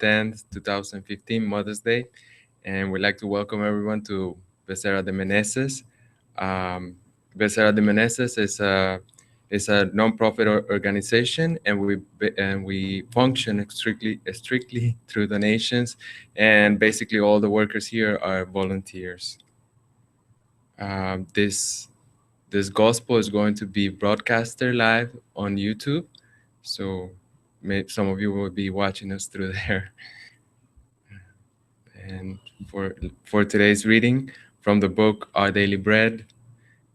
10th, 2015, Mother's Day. And we'd like to welcome everyone to Becerra de Meneses. Um, Becerra de Meneses is a non-profit organization, and we function strictly through donations, and basically all the workers here are volunteers. This gospel is going to be broadcasted live on YouTube, so some of you will be watching us through there. And for today's reading from the book Our Daily Bread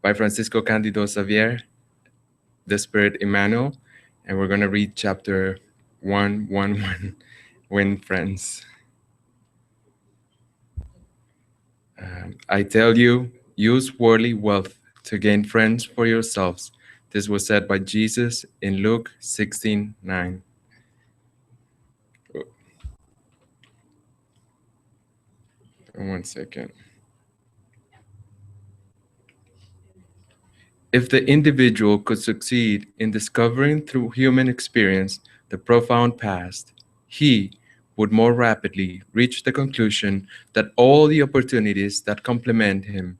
by Francisco Candido Xavier, the Spirit Emmanuel, and we're going to read chapter 111, Win Friends. I tell you, use worldly wealth to gain friends for yourselves. This was said by Jesus in Luke 16:9. One second. If the individual could succeed in discovering through human experience the profound past, he would more rapidly reach the conclusion that all the opportunities that complement him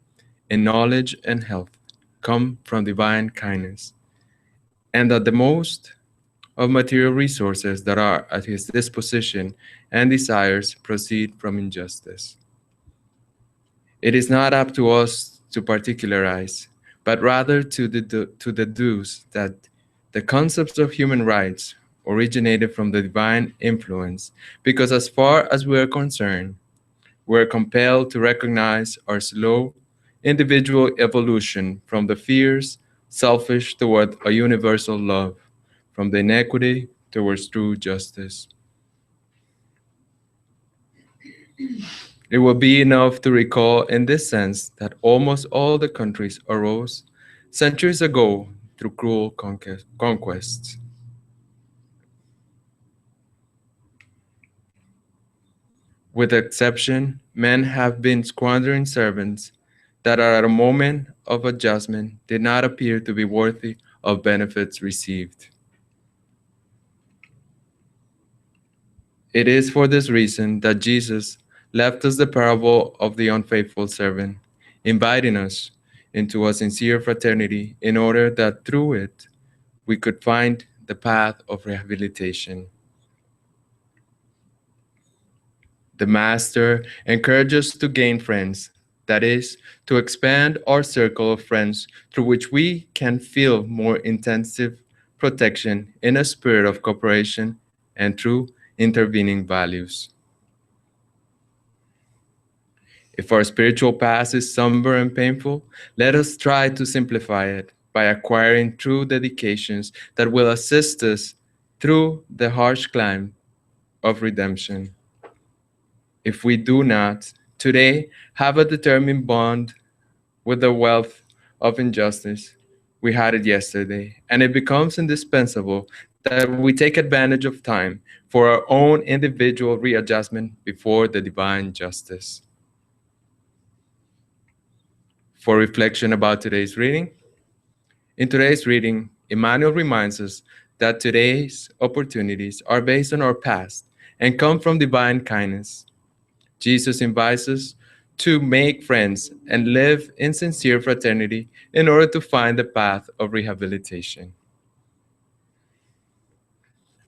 in knowledge and health come from divine kindness, and that the most of material resources that are at his disposition and desires proceed from injustice. It is not up to us to particularize, but rather to deduce that the concepts of human rights originated from the divine influence, because as far as we are concerned, we are compelled to recognize our slow individual evolution from the fierce, selfish toward a universal love, from the inequity towards true justice. It will be enough to recall in this sense that almost all the countries arose centuries ago through cruel conquests. With exception, men have been squandering servants that are at a moment of adjustment did not appear to be worthy of benefits received. It is for this reason that Jesus left us the parable of the unfaithful servant, inviting us into a sincere fraternity in order that through it we could find the path of rehabilitation. The Master encourages us to gain friends, that is, to expand our circle of friends through which we can feel more intensive protection in a spirit of cooperation and through intervening values. If our spiritual past is somber and painful, let us try to simplify it by acquiring true dedications that will assist us through the harsh climb of redemption. If we do not today have a determined bond with the wealth of injustice, we had it yesterday, and it becomes indispensable that we take advantage of time for our own individual readjustment before the divine justice. For reflection about today's reading, in today's reading, Emmanuel reminds us that today's opportunities are based on our past and come from divine kindness. Jesus invites us to make friends and live in sincere fraternity in order to find the path of rehabilitation.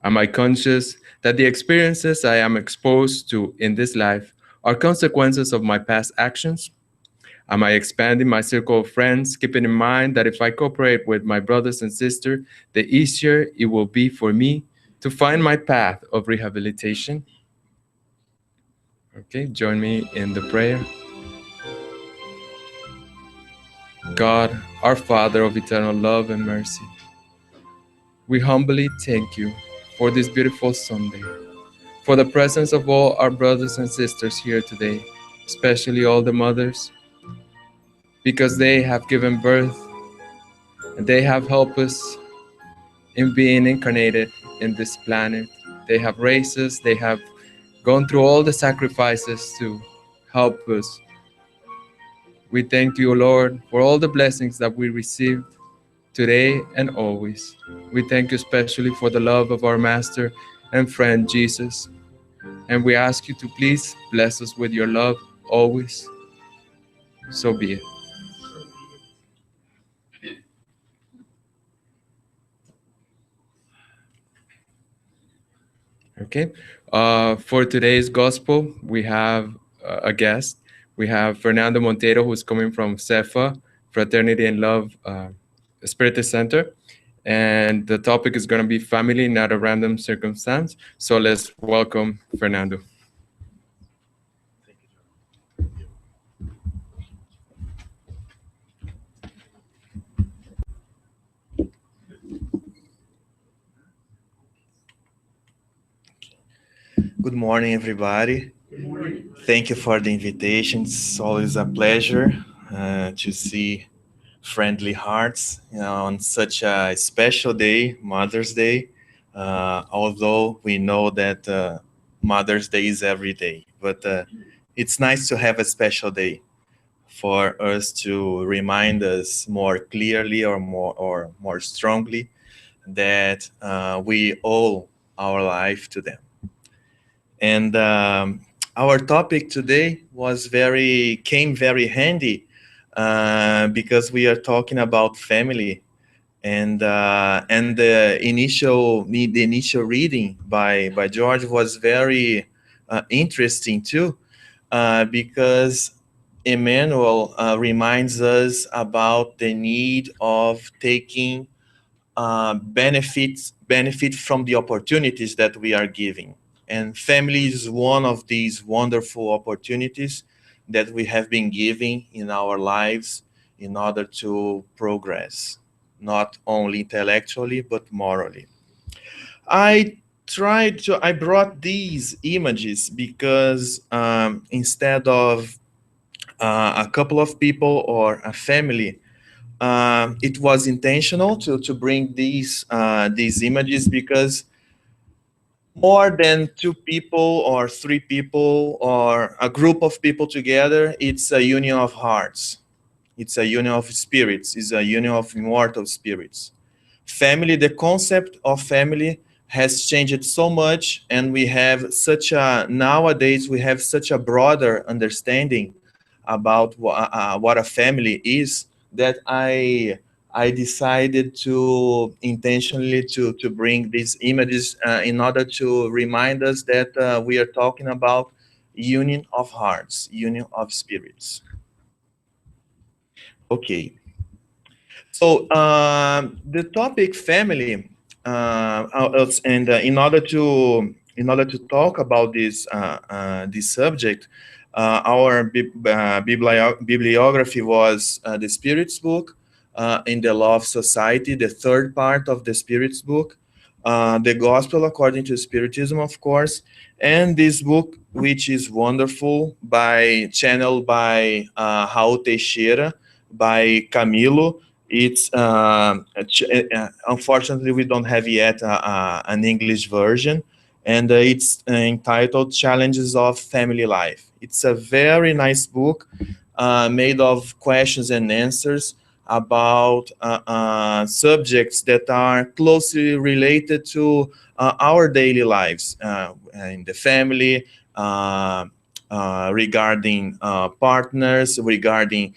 Am I conscious that the experiences I am exposed to in this life are consequences of my past actions? Am I expanding my circle of friends, keeping in mind that if I cooperate with my brothers and sisters, the easier it will be for me to find my path of rehabilitation? Okay, join me in the prayer. God, our Father of eternal love and mercy, we humbly thank you for this beautiful Sunday, for the presence of all our brothers and sisters here today, especially all the mothers, because they have given birth and they have helped us in being incarnated in this planet. They have raised us, they have gone through all the sacrifices to help us. We thank you, Lord, for all the blessings that we received today and always. We thank you especially for the love of our Master and friend Jesus, And we ask you to please bless us with your love always. So be it. Okay. For today's gospel, we have a guest. We have Fernando Monteiro, who's coming from CEFA, Fraternity and Love Spirit Center. And the topic is going to be family, not a random circumstance. So let's welcome Fernando. Good morning, everybody. Thank you for the invitation. It's always a pleasure to see friendly hearts, on such a special day, Mother's Day. Although we know that Mother's Day is every day, but it's nice to have a special day for us to remind us more clearly or more strongly that we owe our life to them. And our topic today came very handy because we are talking about family, and the initial reading by George was very interesting too, because Emmanuel reminds us about the need of taking benefit from the opportunities that we are giving. And family is one of these wonderful opportunities that we have been giving in our lives in order to progress, not only intellectually, but morally. I brought these images because instead of a couple of people or a family, it was intentional to bring these images because more than two people or three people or a group of people together, it's a union of hearts. It's a union of spirits. It's a union of immortal spirits. Family, the concept of family has changed so much, and we have such a nowadays we have such a broader understanding about what a family is that I decided to intentionally to bring these images in order to remind us that we are talking about union of hearts, union of spirits. Okay, so the topic family, and in order to talk about this subject, our bibliography was the Spirit's book, in the Law of Society, the third part of the Spirit's book, the Gospel according to Spiritism, of course, and this book, which is wonderful, by channeled by Raul Teixeira, by Camilo. It's unfortunately we don't have yet an English version, and it's entitled "Challenges of Family Life." It's a very nice book, made of questions and answers about subjects that are closely related to our daily lives in the family, regarding partners, regarding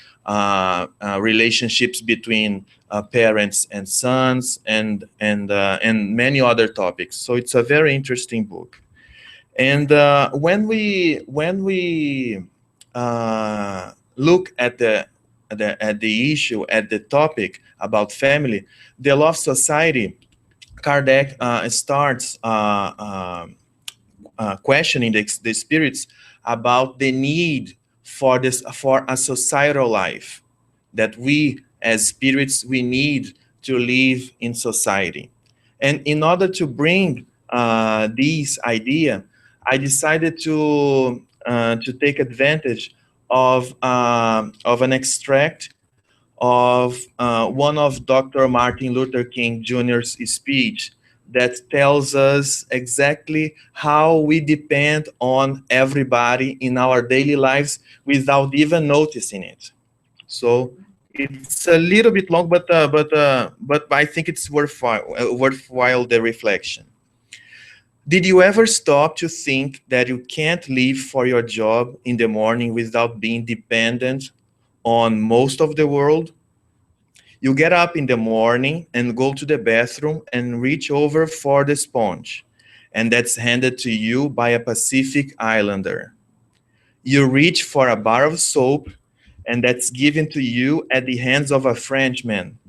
relationships between parents and sons, and many other topics. So it's a very interesting book. And when we look at the issue, at the topic about family, the Law of Society, Kardec starts questioning the spirits about the need for a societal life, that we as spirits we need to live in society. And in order to bring this idea, I decided to take advantage of an extract of one of Dr. Martin Luther King Jr.'s speech that tells us exactly how we depend on everybody in our daily lives without even noticing it. So it's a little bit long, but I think it's worthwhile the reflection. Did you ever stop to think that you can't leave for your job in the morning without being dependent on most of the world? You get up in the morning and go to the bathroom and reach over for the sponge, and that's handed to you by a Pacific Islander. You reach for a bar of soap, and that's given to you at the hands of a Frenchman.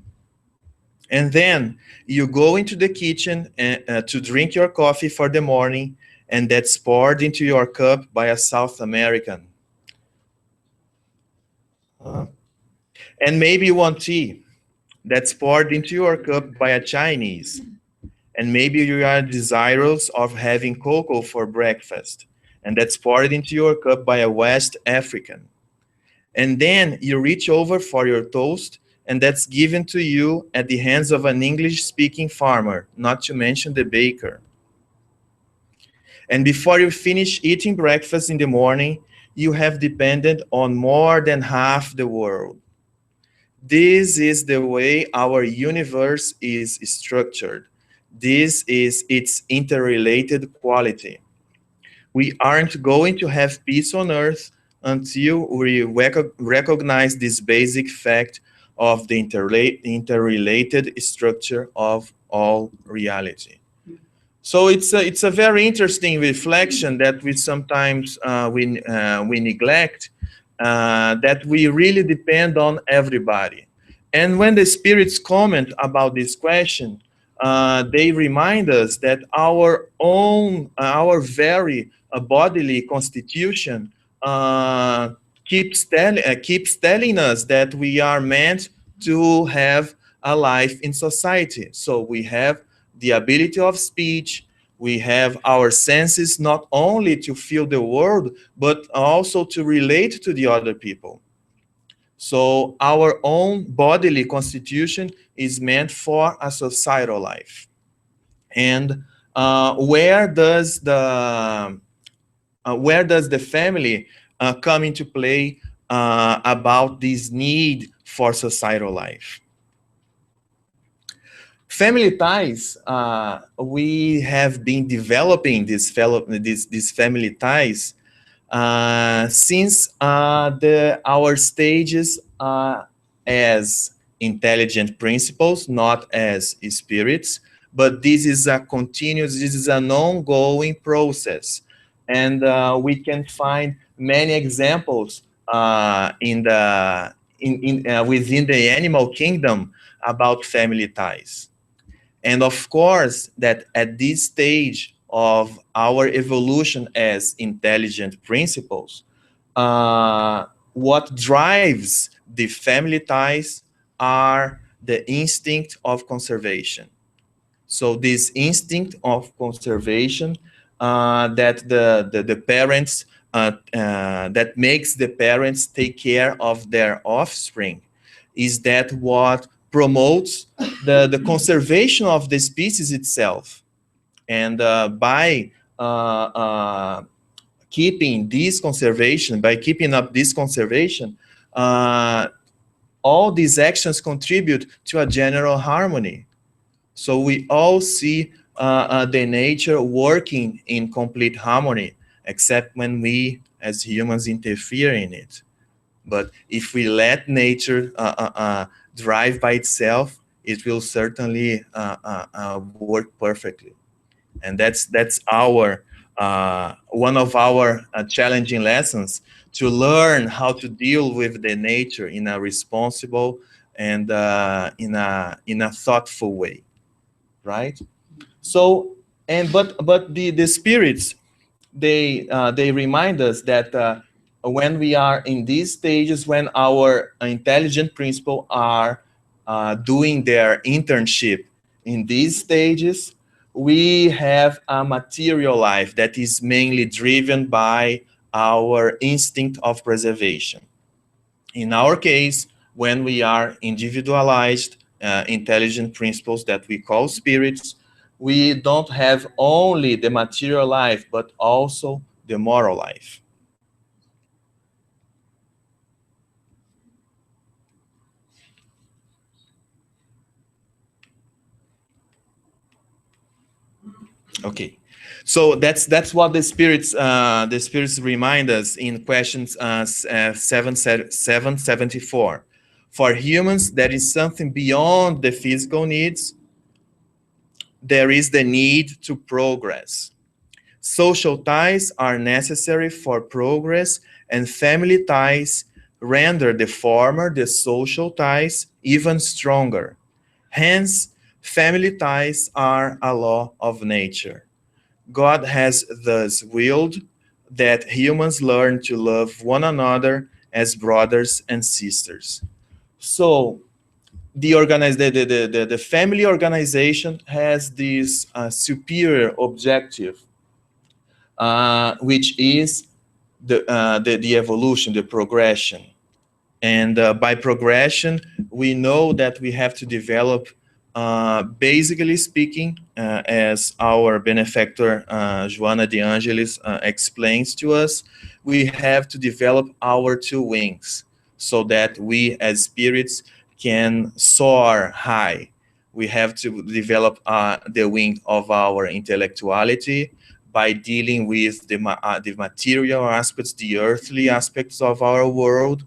And then you go into the kitchen to drink your coffee for the morning, and that's poured into your cup by a South American. And maybe you want tea that's poured into your cup by a Chinese. And maybe you are desirous of having cocoa for breakfast, and that's poured into your cup by a West African. And then you reach over for your toast, and that's given to you at the hands of an English speaking farmer, not to mention the baker. And before you finish eating breakfast in the morning, you have depended on more than half the world. This is the way our universe is structured. This is its interrelated quality. We aren't going to have peace on earth until we recognize this basic fact of the interrelated structure of all reality. So it's a very interesting reflection that we sometimes we neglect, that we really depend on everybody. And when the spirits comment about this question, they remind us that our very bodily constitution uh, keeps telling us that we are meant to have a life in society. So we have the ability of speech. We have our senses not only to feel the world, but also to relate to the other people. So our own bodily constitution is meant for a societal life. And where does the family come into play about this need for societal life? Family ties, we have been developing these family ties since our stages as intelligent principles, not as spirits, but this is an ongoing process. And we can find many examples within the animal kingdom about family ties. And of course, that at this stage of our evolution as intelligent principles, what drives the family ties are the instinct of conservation. So this instinct of conservation that the parents that makes the parents take care of their offspring is that what promotes the conservation of the species itself. And keeping this conservation, by keeping up this conservation, uh, all these actions contribute to a general harmony. So we all see the nature working in complete harmony, except when we as humans interfere in it. But if we let nature drive by itself, it will certainly work perfectly. And that's our one of our challenging lessons, to learn how to deal with the nature in a responsible and in a thoughtful way, right? So, and but the spirits, they remind us that when we are in these stages, when our intelligent principle are doing their internship in these stages, we have a material life that is mainly driven by our instinct of preservation. In our case, when we are individualized, intelligent principles that we call spirits, we don't have only the material life, but also the moral life. Okay. So that's what the spirits remind us in questions 774. For humans, there is something beyond the physical needs. There is the need to progress. Social ties are necessary for progress, and family ties render the former, the social ties, even stronger. Hence, family ties are a law of nature. God has thus willed that humans learn to love one another as brothers and sisters. So, the family organization has this superior objective, which is the evolution, the progression. And by progression, we know that we have to develop, basically speaking, as our benefactor Joana de Angelis explains to us, we have to develop our two wings so that we as spirits can soar high. We have to develop the wing of our intellectuality by dealing with the material aspects, the earthly aspects of our world,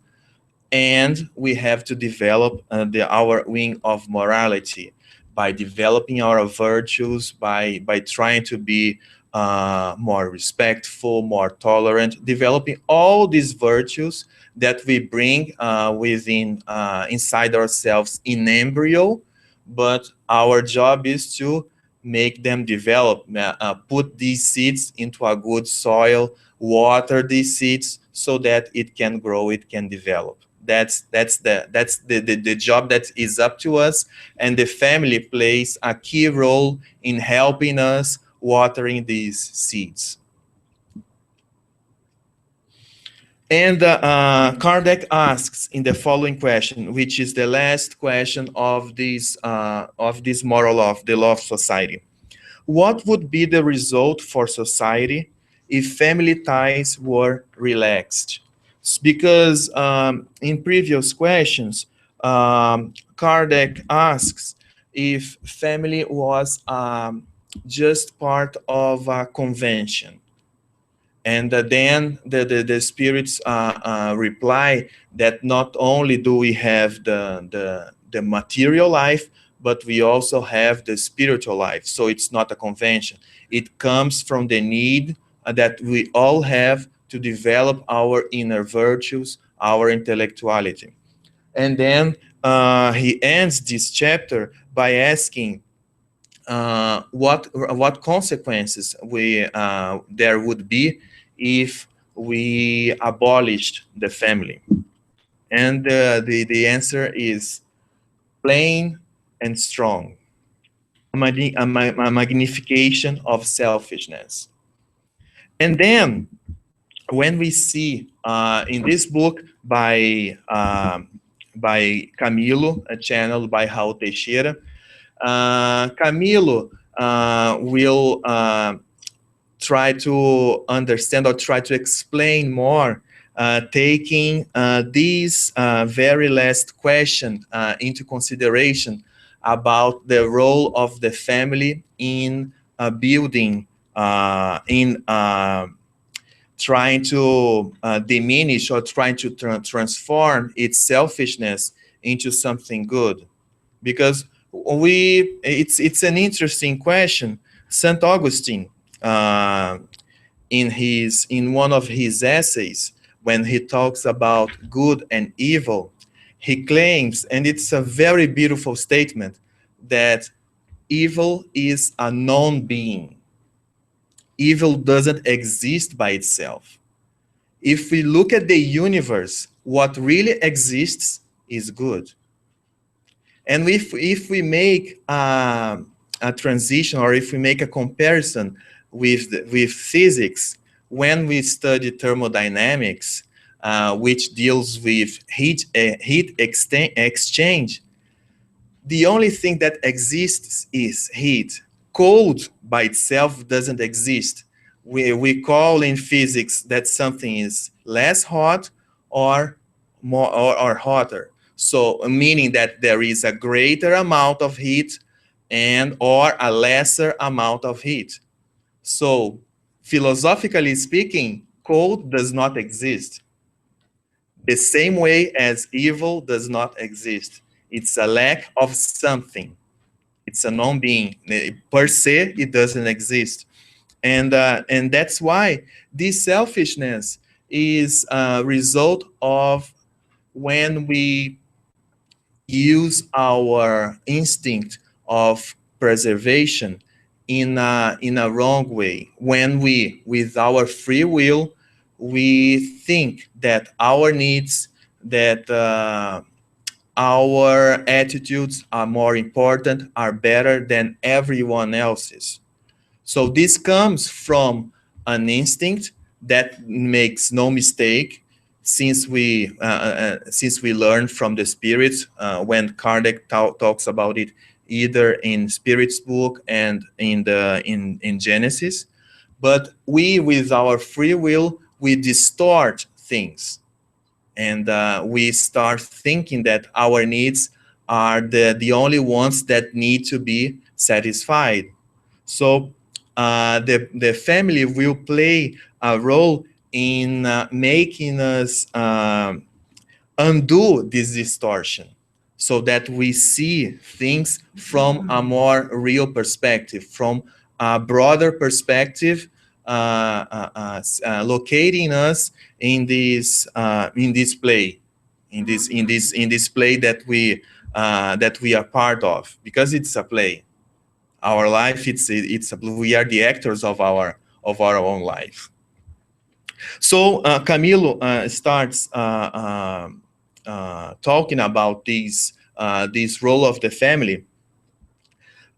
and we have to develop our wing of morality by developing our virtues, by trying to be more respectful, more tolerant, developing all these virtues that we bring within inside ourselves in embryo, but our job is to make them develop, put these seeds into a good soil, water these seeds so that it can grow, it can develop. That's the job that is up to us, and the family plays a key role in helping us watering these seeds. And Kardec asks in the following question, which is the last question of this moral law, the law of society. What would be the result for society if family ties were relaxed? Because in previous questions, Kardec asks if family was just part of a convention. And then the spirits reply that not only do we have the material life, but we also have the spiritual life. So it's not a convention. It comes from the need that we all have to develop our inner virtues, our intellectuality. And then he ends this chapter by asking what consequences there would be if we abolished the family. And the answer is plain and strong: a magnification of selfishness. And then when we see in this book by Camilo, channeled by Raul Teixeira, Camilo will try to understand or try to explain more, taking this very last question into consideration about the role of the family in building, in trying to diminish or trying to transform its selfishness into something good. Because it's an interesting question. St. Augustine, in one of his essays, when he talks about good and evil, he claims, and it's a very beautiful statement, that evil is a non-being. Evil doesn't exist by itself. If we look at the universe, what really exists is good. And if we make a transition, or if we make a comparison with physics, when we study thermodynamics, which deals with heat exchange, the only thing that exists is heat. Cold by itself doesn't exist. We call in physics that something is less hot or more or hotter. So meaning that there is a greater amount of heat and or a lesser amount of heat. So, philosophically speaking, cold does not exist the same way as evil does not exist. It's a lack of something. It's a non-being. Per se, it doesn't exist. And that's why this selfishness is a result of when we use our instinct of preservation in a wrong way. When we, with our free will, we think that our needs, that our attitudes are more important, are better than everyone else's. So this comes from an instinct that makes no mistake, since we learn from the spirits when Kardec talks about it, either in Spirit's book and in Genesis. But we, with our free will, we distort things, and we start thinking that our needs are the only ones that need to be satisfied. So the family will play a role in making us undo this distortion so that we see things from a more real perspective, from a broader perspective, locating us in this play, in this play that we are part of, because it's a play. Our life, we are the actors of our own life. So Camilo starts talking about this role of the family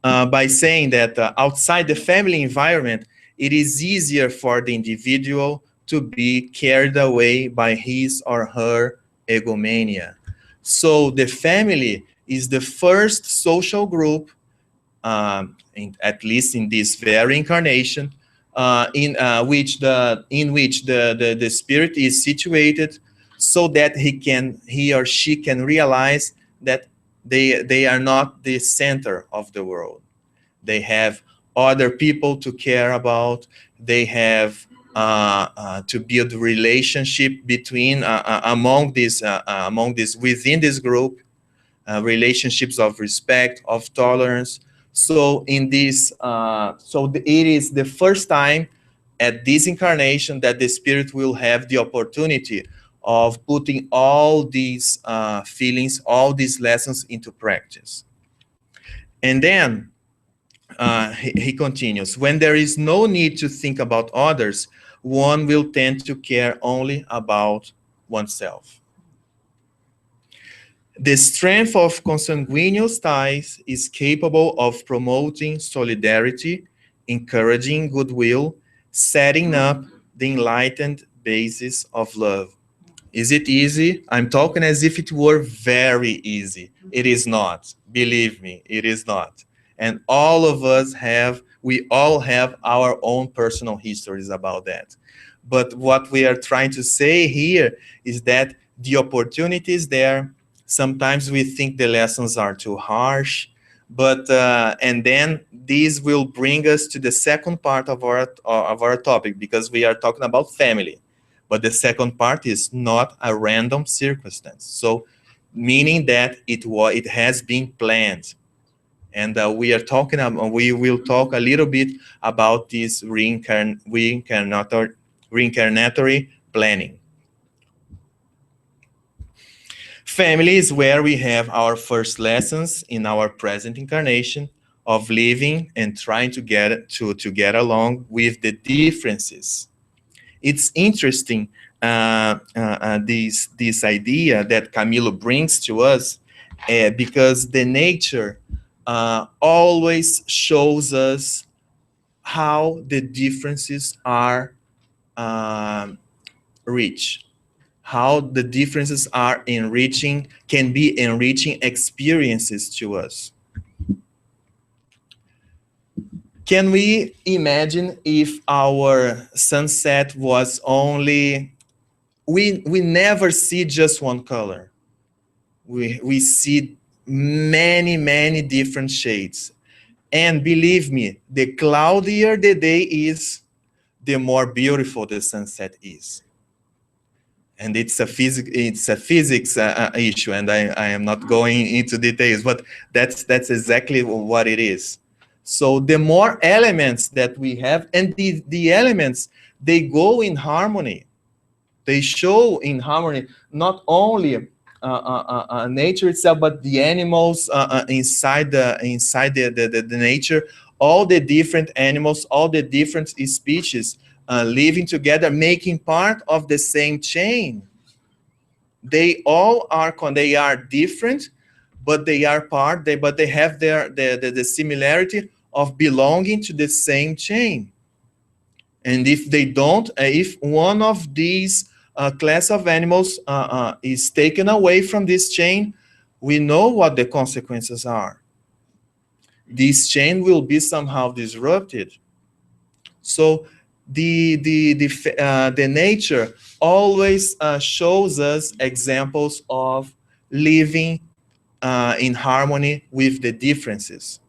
by saying that outside the family environment, it is easier for the individual to be carried away by his or her egomania. So the family is the first social group, at least in this very incarnation, in which the spirit is situated, so that he or she can realize that they are not the center of the world. They have other people to care about. They have to build relationship between among this within this group, relationships of respect, of tolerance. So it is the first time at this incarnation that the spirit will have the opportunity of putting all these feelings, all these lessons into practice. And then he continues, when there is no need to think about others, one will tend to care only about oneself. The strength of consanguineous ties is capable of promoting solidarity, encouraging goodwill, setting up the enlightened basis of love. Is it easy? I'm talking as if it were very easy. It is not. Believe me, it is not. And we all have our own personal histories about that. But what we are trying to say here is that the opportunity is there. Sometimes we think the lessons are too harsh, but and then this will bring us to the second part of our topic, because we are talking about family. But the second part is not a random circumstance. So, meaning that it has been planned, and we will talk a little bit about this reincarnatory planning. Family is where we have our first lessons in our present incarnation of living and trying to get along with the differences. It's interesting, this idea that Camilo brings to us, because the nature always shows us how the differences are rich, how the differences are can be enriching experiences to us. Can we imagine if our sunset was only, we never see just one color. We see many different shades. And believe me, the cloudier the day is, the more beautiful the sunset is. And it's a physics issue, and I am not going into details, but that's exactly what it is. So the more elements that we have, and the elements, they go in harmony, they show in harmony, not only nature itself, but the animals inside the nature, all the different animals, all the different species living together, making part of the same chain. They all are they are different, but they are but they have the similarity of belonging to the same chain. And if they don't, if one of these class of animals is taken away from this chain, we know what the consequences are. This chain will be somehow disrupted. So the nature always shows us examples of living in harmony with the differences.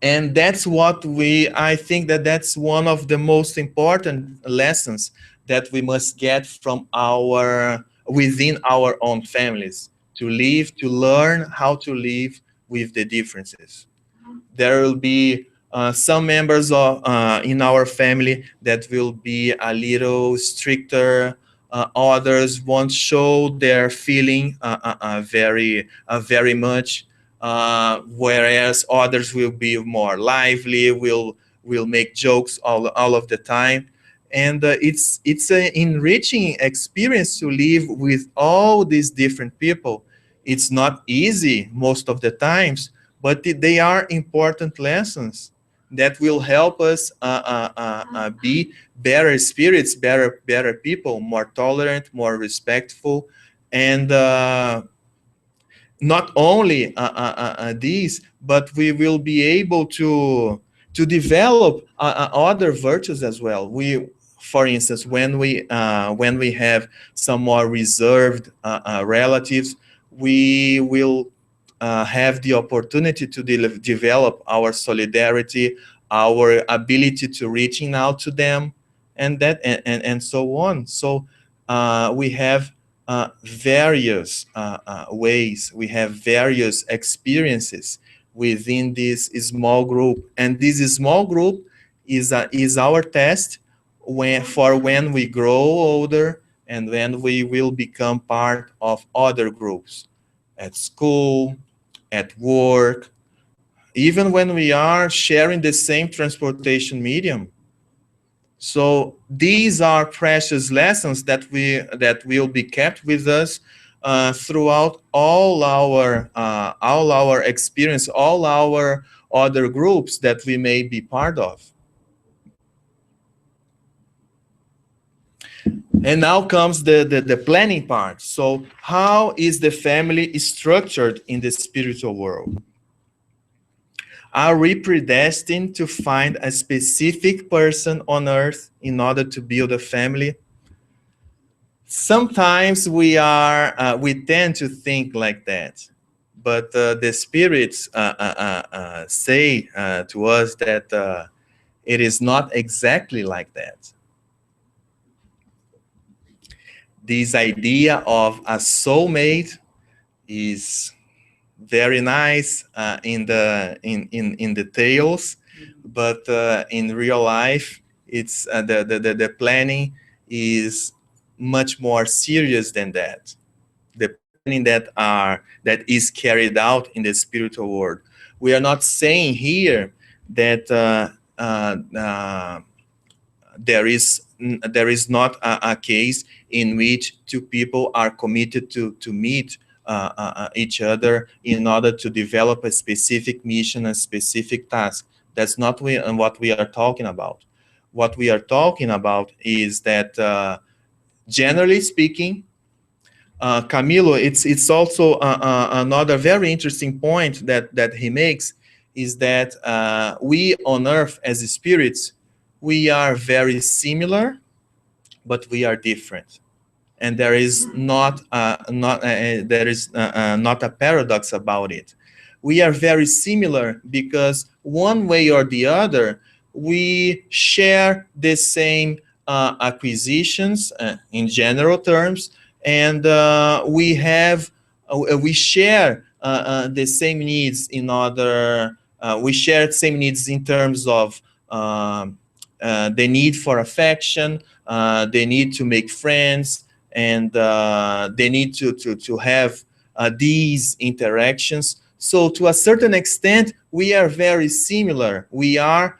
And that's what I think that that's one of the most important lessons that we must get from within our own families, to live, to learn how to live with the differences. There will be some members in our family that will be a little stricter. Others won't show their feeling very much, whereas others will be more lively, will make jokes all of the time. And it's an enriching experience to live with all these different people. It's not easy most of the times, but they are important lessons that will help us be better spirits, better people, more tolerant, more respectful, and not only these, but we will be able to develop other virtues as well. For instance, when we have some more reserved relatives, we will have the opportunity to develop our solidarity, our ability to reaching out to them, and so on. So we have various ways, we have various experiences within this small group, and this small group is our test when we grow older and when we will become part of other groups at school, at work, even when we are sharing the same transportation medium. So these are precious lessons that will be kept with us throughout all our experience, all our other groups that we may be part of. And now comes the planning part. So how is the family structured in the spiritual world? Are we predestined to find a specific person on earth in order to build a family? Sometimes we tend to think like that, but the spirits say to us that it is not exactly like that. This idea of a soulmate is very nice in the tales, but in real life, it's the planning is much more serious than that. The planning that is carried out in the spiritual world. We are not saying here that there is not a case in which two people are committed to meet each other in order to develop a specific mission, a specific task. That's not what we are talking about. What we are talking about is that, generally speaking, Camilo, it's also another very interesting point that he makes, is that we on earth as spirits, we are very similar, but we are different, and there is not a paradox about it. we are very similar because one way or the other, we share the same acquisitions in general terms, and we share the same needs in other. We share the same needs in terms of the need for affection, the need to make friends, and the need to have these interactions. So, to a certain extent, we are very similar. We are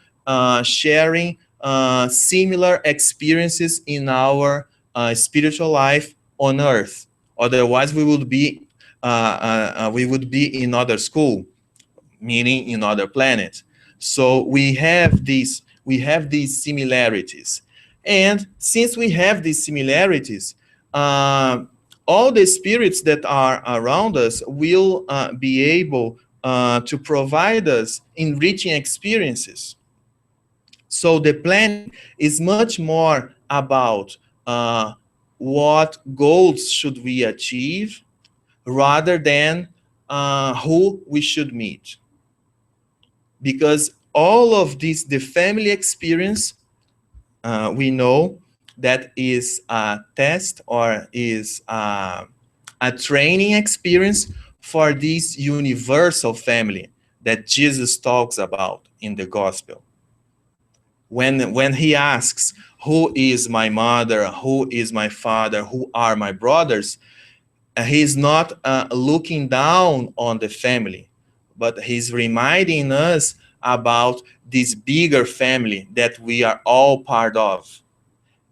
sharing similar experiences in our spiritual life on Earth. Otherwise, we would be in other school, meaning in other planets. So we have these similarities, and since we have these similarities, uh, all the spirits that are around us will be able to provide us enriching experiences. So the planning is much more about what goals should we achieve rather than who we should meet, because all of this, the family experience, we know that is a test or is a training experience for this universal family that Jesus talks about in the gospel. When he asks, who is my mother, who is my father, who are my brothers, he's not looking down on the family, but he's reminding us about this bigger family that we are all part of.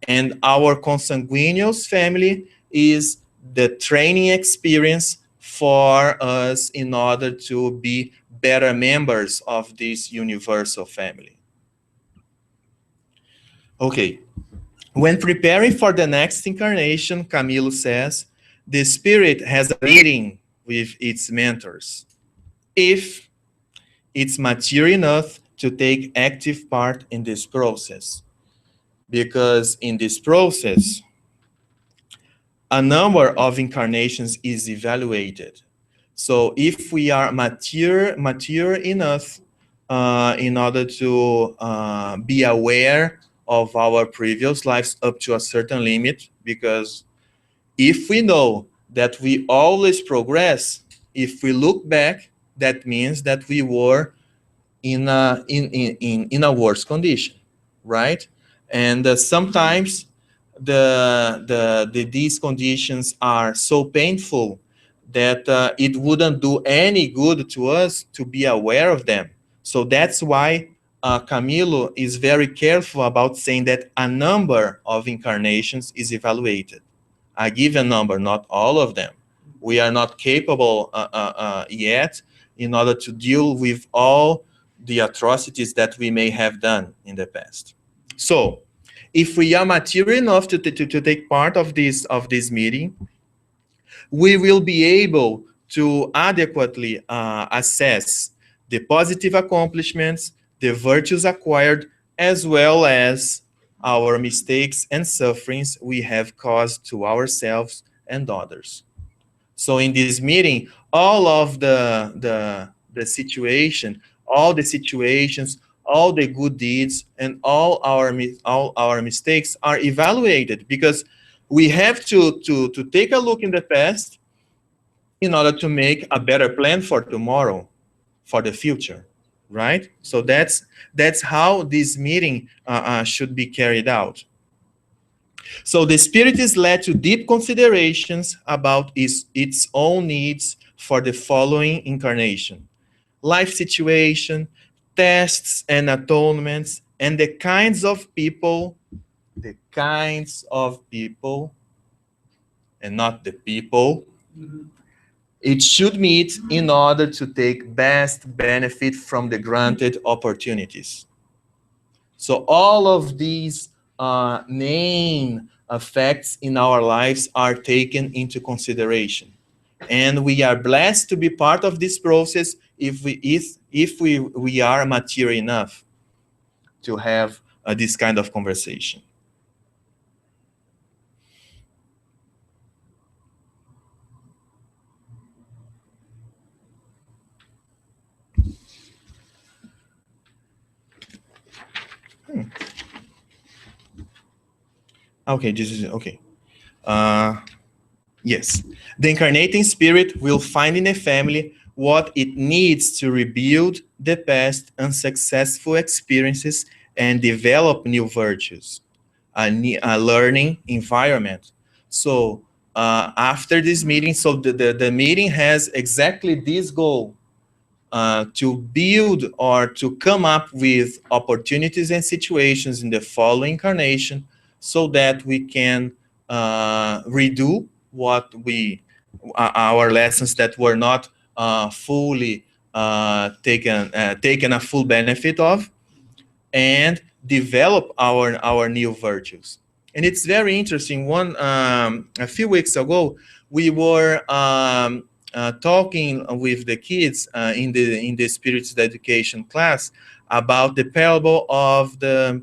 And our consanguineous family is the training experience for us in order to be better members of this universal family. Okay, when preparing for the next incarnation, Camilo says, the spirit has a meeting with its mentors, if it's mature enough to take active part in this process. Because in this process, a number of incarnations is evaluated. So if we are mature enough in order to be aware of our previous lives up to a certain limit, because if we know that we always progress, if we look back, that means that we were in a worse condition, right? And sometimes these conditions are so painful that it wouldn't do any good to us to be aware of them. So that's why Camilo is very careful about saying that a number of incarnations is evaluated, a given number, not all of them. We are not capable yet in order to deal with all the atrocities that we may have done in the past. So, if we are mature enough to take part of this meeting, we will be able to adequately assess the positive accomplishments, the virtues acquired, as well as our mistakes and sufferings we have caused to ourselves and others. So in this meeting, all of the situation, all the situations, all the good deeds, and all our mistakes are evaluated, because we have to take a look in the past in order to make a better plan for tomorrow, for the future, right? So that's how this meeting should be carried out. So the spirit is led to deep considerations about its own needs for the following incarnation: life situation, tests and atonements, and the kinds of people, and not the people, it should meet in order to take best benefit from the granted opportunities. So all of these main effects in our lives are taken into consideration. And we are blessed to be part of this process if we are mature enough to have this kind of conversation. Okay, this is okay. Uh, yes. The incarnating spirit will find in a family what it needs to rebuild the past unsuccessful experiences and develop new virtues, a learning environment. So, after this meeting, so the meeting has exactly this goal, to build or to come up with opportunities and situations in the following incarnation so that we can redo what our lessons that were not fully taken a full benefit of, and develop our new virtues. And it's very interesting. A few weeks ago, we were talking with the kids in the spiritual education class about the parable of the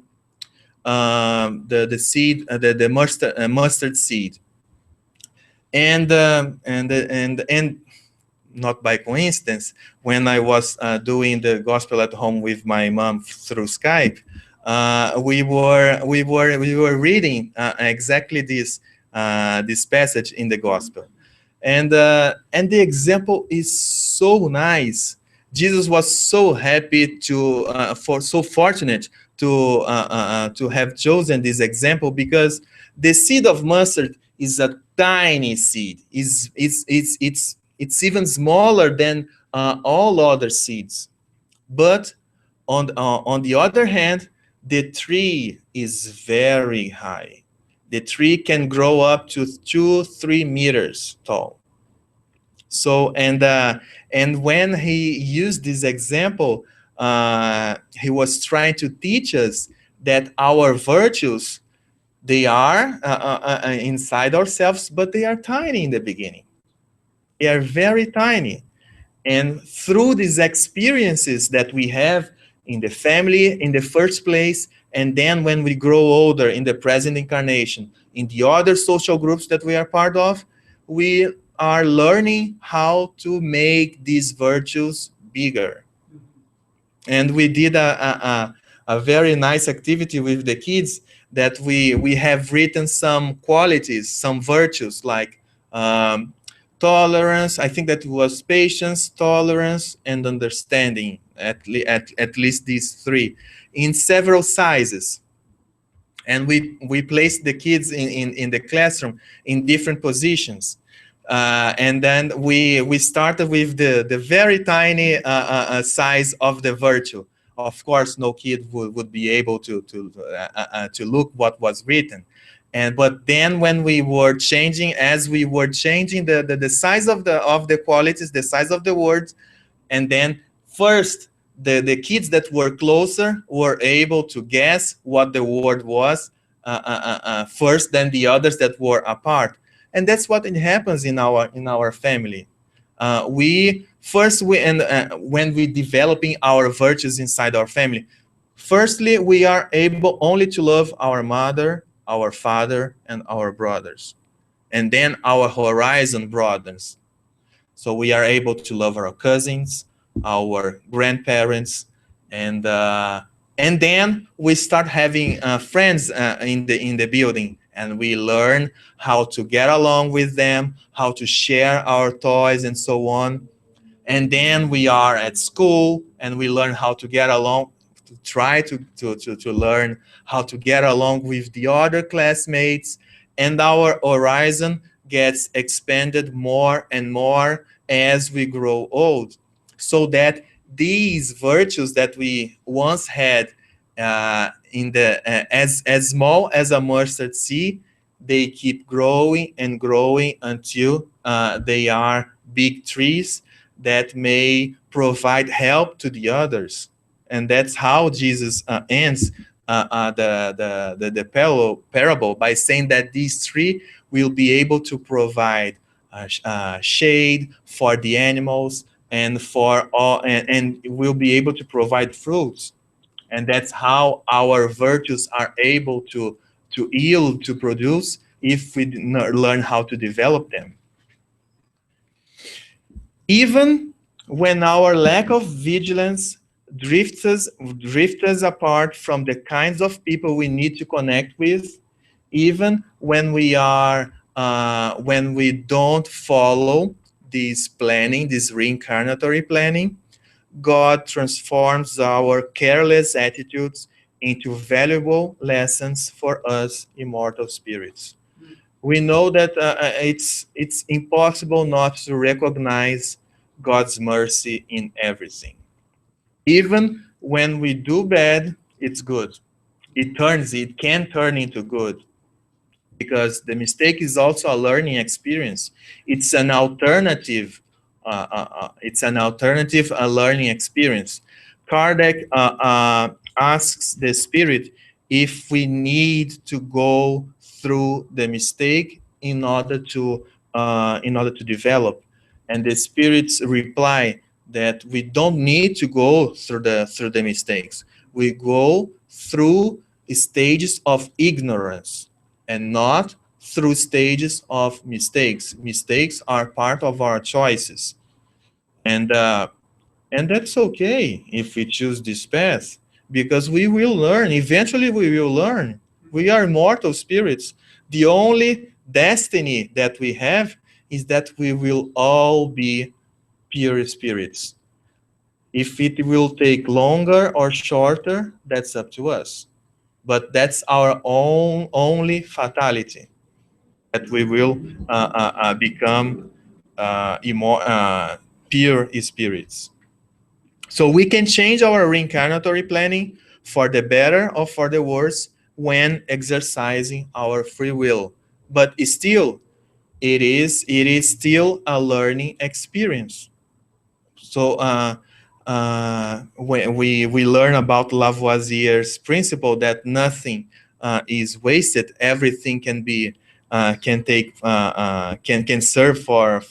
seed, the mustard seed, and not by coincidence, when I was doing the gospel at home with my mom through Skype, we were reading exactly this passage in the gospel, and the example is so nice. Jesus was so happy for so fortunate to have chosen this example, because the seed of mustard is a tiny seed. It's even smaller than all other seeds. But on the other hand, the tree is very high. The tree can grow up to 2-3 meters tall. So and when he used this example, he was trying to teach us that our virtues, they are inside ourselves, but they are tiny in the beginning. They are very tiny. And through these experiences that we have in the family in the first place, and then when we grow older in the present incarnation, in the other social groups that we are part of, we are learning how to make these virtues bigger. And we did a very nice activity with the kids, that we have written some qualities, some virtues, like tolerance. I think that it was patience, tolerance, and understanding, at least these three, in several sizes. And we placed the kids in the classroom in different positions. And then we started with the very tiny size of the virtue. Of course, no kid would be able to look what was written. And but then when we were changing, as we were changing the size of the qualities, the size of the words, and then first the kids that were closer were able to guess what the word was first than the others that were apart. And that's what it happens in our family. We first we and When we developing our virtues inside our family, firstly we are able only to love our mother, our father, and our brothers, and then our horizon broadens. So we are able to love our cousins, our grandparents, and then we start having friends in the building, and we learn how to get along with them, how to share our toys, and so on. And then we are at school, and we learn how to get along, to try to learn how to get along with the other classmates, and our horizon gets expanded more and more as we grow old, so that these virtues that we once had in the as small as a mustard seed, they keep growing and growing until they are big trees that may provide help to the others. And that's how Jesus ends the parable by saying that these three will be able to provide shade for the animals, and for all, and will be able to provide fruits. And that's how our virtues are able to yield, to produce, if we learn how to develop them. Even when our lack of vigilance drifts us, drift us apart from the kinds of people we need to connect with, even when we don't follow this planning, this reincarnatory planning. God transforms our careless attitudes into valuable lessons for us immortal spirits. We know that it's impossible not to recognize God's mercy in everything. Even when we do bad, it's good. It can turn into good, because the mistake is also a learning experience. It's an alternative. It's an alternative learning experience. Kardec asks the spirit if we need to go through the mistake in order to develop, and the spirits reply that we don't need to go through the mistakes. We go through stages of ignorance and not through stages of mistakes. Mistakes are part of our choices, and uh, and that's okay if we choose this path, because we will learn. Eventually, we will learn. We are mortal spirits. The only destiny that we have is that we will all be pure spirits. If it will take longer or shorter, that's up to us. But that's our own only fatality, that we will become pure spirits. So we can change our reincarnatory planning for the better or for the worse when exercising our free will. But still, it is still a learning experience. So when we learn about Lavoisier's principle that nothing is wasted, everything can be can serve for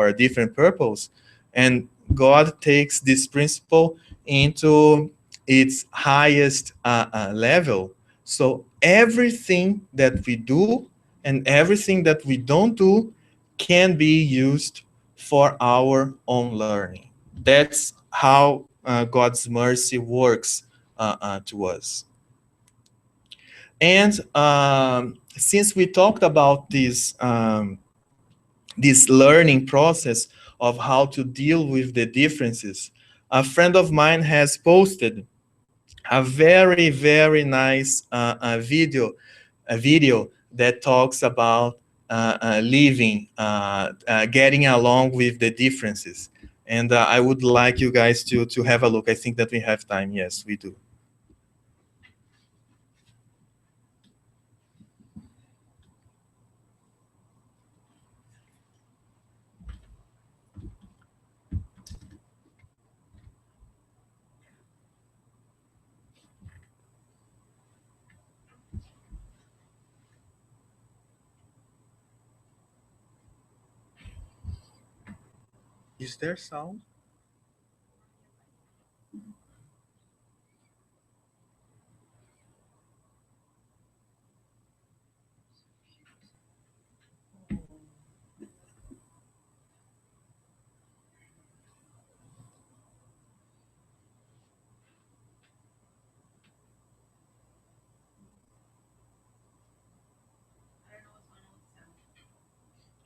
a different purpose, and God takes this principle into its highest level. So everything that we do and everything that we don't do can be used for our own learning. That's how God's mercy works to us. And since we talked about this learning process of how to deal with the differences, a friend of mine has posted a very very nice a video that talks about living, getting along with the differences. And I would like you guys to have a look. I think that we have time. Yes, we do. Is there sound?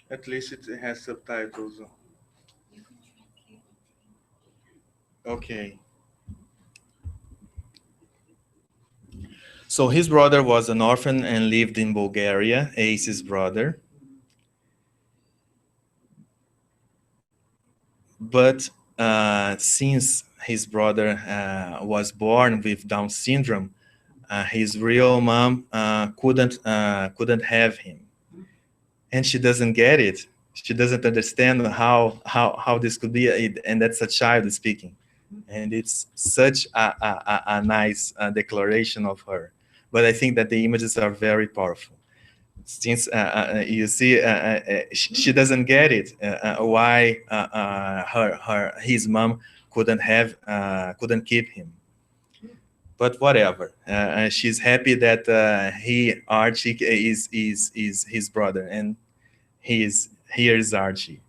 At least it has subtitles. Okay. So his brother was an orphan and lived in Bulgaria, Ace's brother. But since his brother was born with Down syndrome, his real mom couldn't have him, and she doesn't get it. She doesn't understand how this could be, and that's a child speaking, and it's such a nice declaration of her. But I think that the images are very powerful. Since you see, she doesn't get it why his mom couldn't keep him. But whatever, she's happy that Archie is his brother, and here's Archie.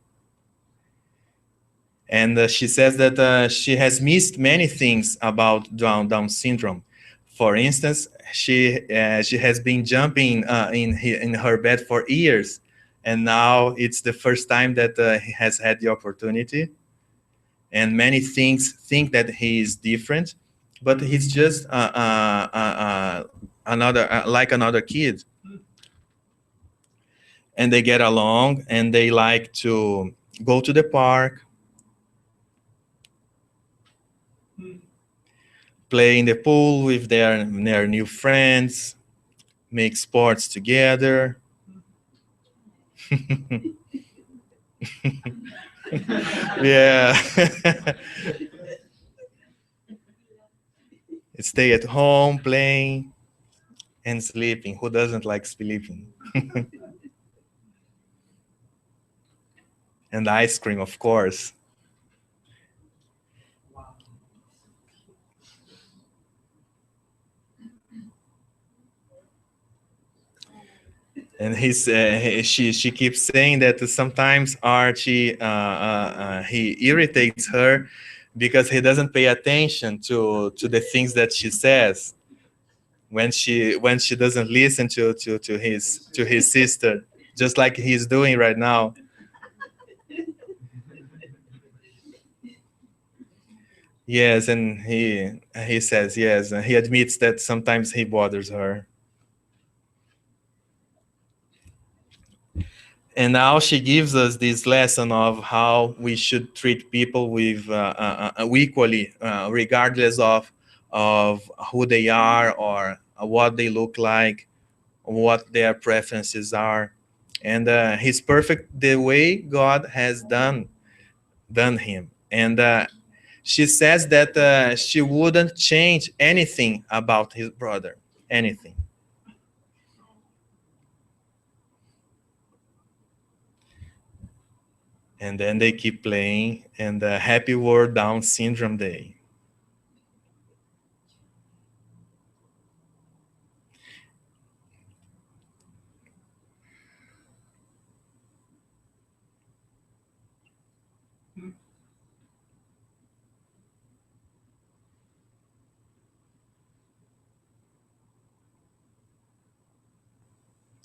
And she says that she has missed many things about Down syndrome. For instance, she has been jumping in her bed for years, and now it's the first time that he has had the opportunity. And many things think that he is different, but he's just another like another kid, and they get along, and they like to go to the park, play in the pool with their new friends, make sports together. Yeah. Stay at home playing and sleeping. Who doesn't like sleeping? And ice cream, of course. And she keeps saying that sometimes Archie he irritates her because he doesn't pay attention to the things that she says when she doesn't listen to his sister, just like he's doing right now. Yes, and he says yes, and he admits that sometimes he bothers her. And now she gives us this lesson of how we should treat people with equally, regardless of who they are or what they look like, what their preferences are. And he's perfect the way God has done him. And she says that she wouldn't change anything about his brother, anything. And then they keep playing, and happy World Down Syndrome Day.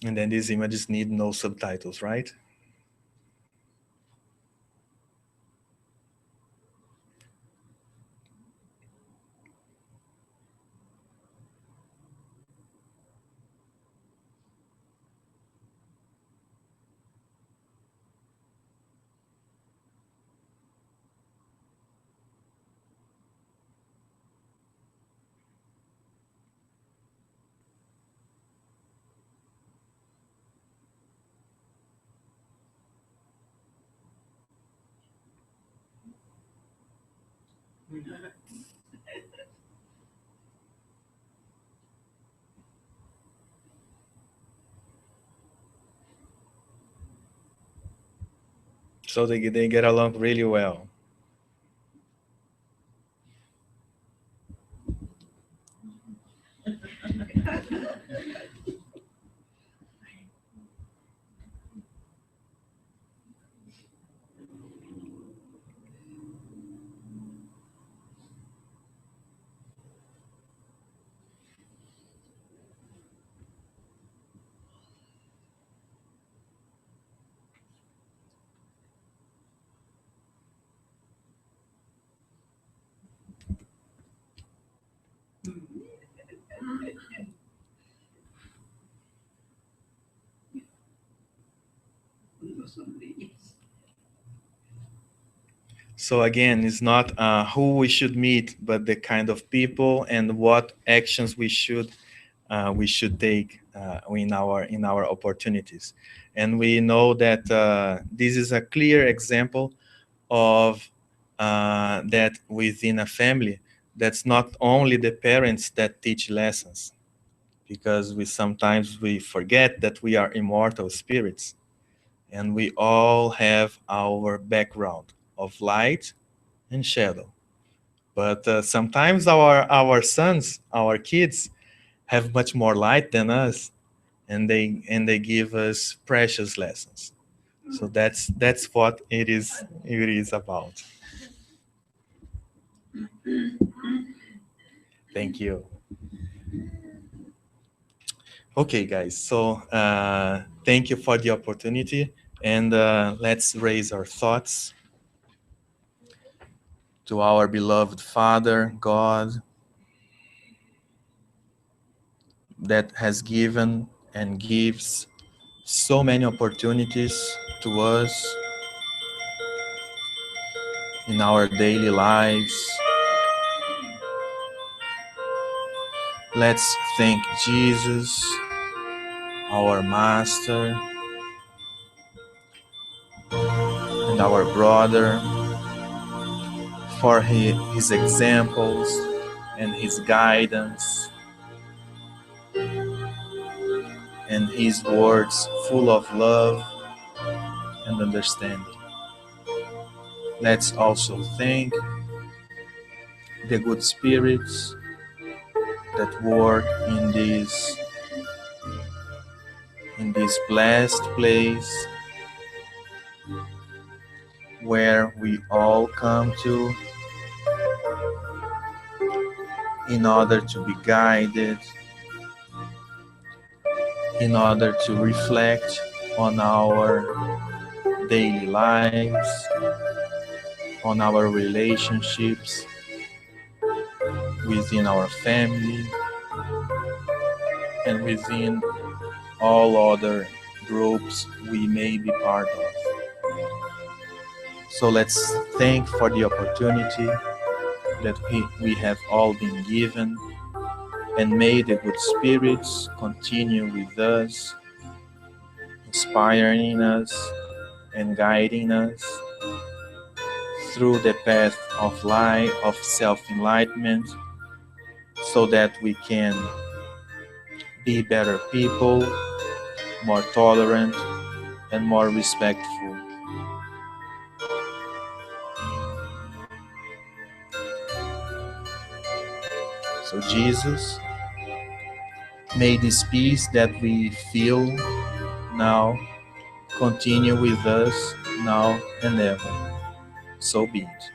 And then these images need no subtitles, right? So they get along really well. So again, it's not who we should meet, but the kind of people and what actions we should take in our opportunities. And we know that this is a clear example of that within a family. That's not only the parents that teach lessons, because we sometimes we forget that we are immortal spirits, and we all have our background of light and shadow. But sometimes our sons, our kids, have much more light than us, and they give us precious lessons. So that's what it is about. Thank you. Okay, guys. So thank you for the opportunity, and let's raise our thoughts to our beloved Father God that has given and gives so many opportunities to us in our daily lives. Let's thank Jesus, our Master, and our brother for his examples and his guidance and his words full of love and understanding. Let's also thank the good spirits that work in this blessed place where we all come to in order to be guided, in order to reflect on our daily lives, on our relationships within our family and within all other groups we may be part of. So let's thank for the opportunity that we have all been given, and may the good spirits continue with us, inspiring us and guiding us through the path of life, of self-enlightenment, so that we can be better people, more tolerant, and more respectful. So, Jesus, may this peace that we feel now continue with us now and ever. So be it.